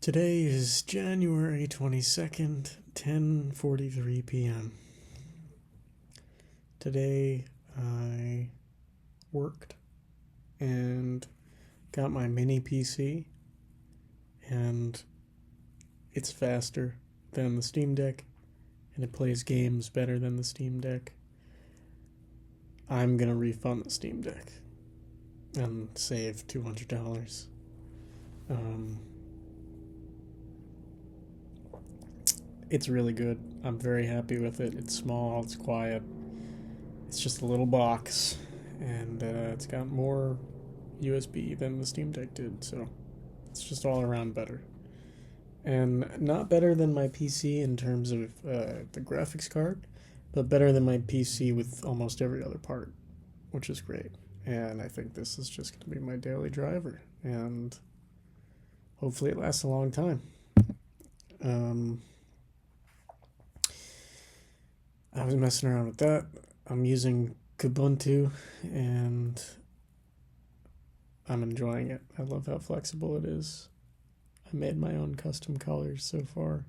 Today is January 22nd, 10:43 p.m. Today I worked and got my mini PC, and it's faster than the Steam Deck and it plays games better than the Steam Deck. I'm gonna refund the Steam Deck and save $200. It's really good. I'm very happy with it. It's small, it's quiet. It's just a little box, and it's got more USB than the Steam Deck did, so it's just all around better. And not better than my PC in terms of the graphics card, but better than my PC with almost every other part, which is great. And I think this is just going to be my daily driver, and hopefully it lasts a long time. I was messing around with that. I'm using Kubuntu, and I'm enjoying it. I love how flexible it is. I made my own custom colors so far,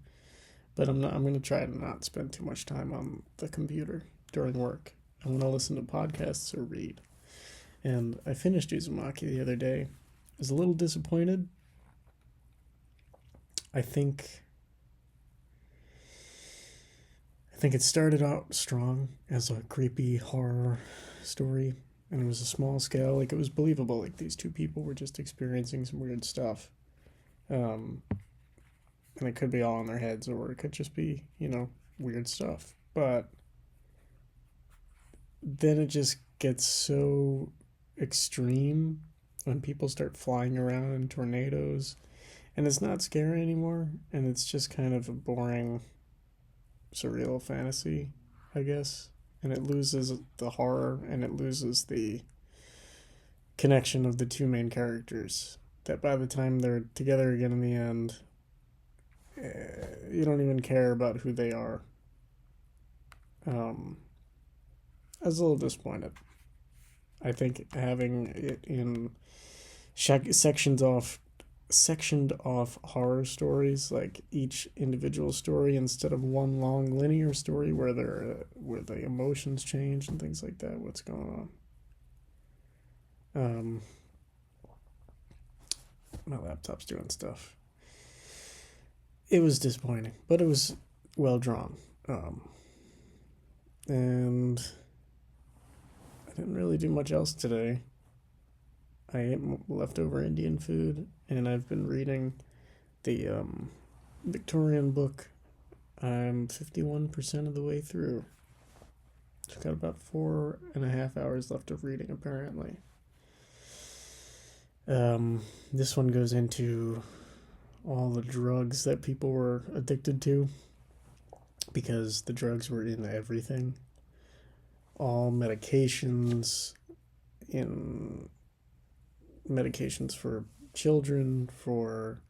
but I'm going to try to not spend too much time on the computer during work. I want to listen to podcasts or read. And I finished Uzumaki the other day. I was a little disappointed. I think it started out strong as a creepy horror story, and it was a small scale. Like, it was believable. Like, these two people were just experiencing some weird stuff. And it could be all in their heads, or it could just be, weird stuff. But then it just gets so extreme when people start flying around in tornadoes, and it's not scary anymore, and it's just kind of a boring surreal fantasy, I guess. And it loses the horror, and it loses the connection of the two main characters, that by the time they're together again in the end, you don't even care about who they are. I was a little disappointed. I think having it in sectioned off horror stories, like each individual story, instead of one long linear story where the emotions change and things like that. What's going on? My laptop's doing stuff. It was disappointing, but it was well drawn. And I didn't really do much else today. I ate leftover Indian food, and I've been reading the Victorian book. I'm 51% of the way through. I've got about 4.5 hours left of reading, apparently. This one goes into all the drugs that people were addicted to, because the drugs were in everything. All medications for children, for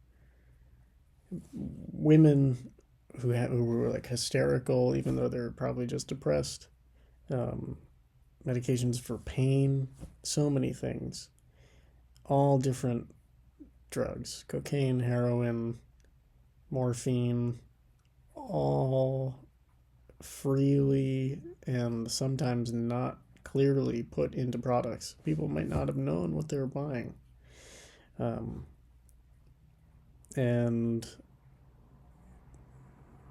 women who were like hysterical, even though they're probably just depressed. Medications for pain, so many things. All different drugs: cocaine, heroin, morphine, all freely and sometimes not clearly put into products. People might not have known what they were buying. And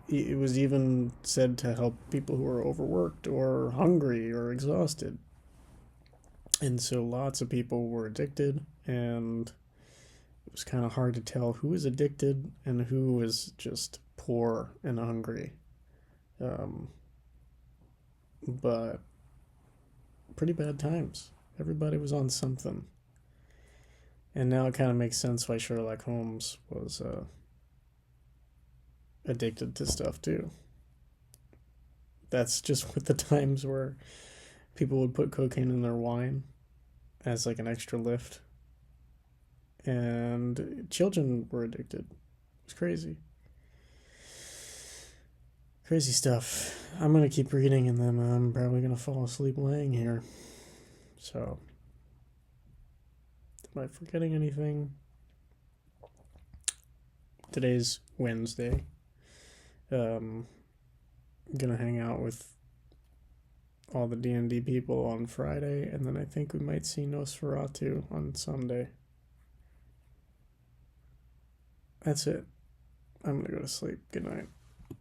it was even said to help people who are overworked or hungry or exhausted. And so lots of people were addicted, and it was kind of hard to tell who was addicted and who was just poor and hungry. But pretty bad times. Everybody was on something. And now it kind of makes sense why Sherlock Holmes was addicted to stuff too. That's just with the times where people would put cocaine in their wine as like an extra lift. And children were addicted. It was crazy. Crazy stuff. I'm going to keep reading, and then I'm probably going to fall asleep laying here. So, am I forgetting anything? today's Wednesday. Gonna hang out with all the D&D people on Friday, and then I think we might see Nosferatu on Sunday. That's it. I'm gonna go to sleep. Good night.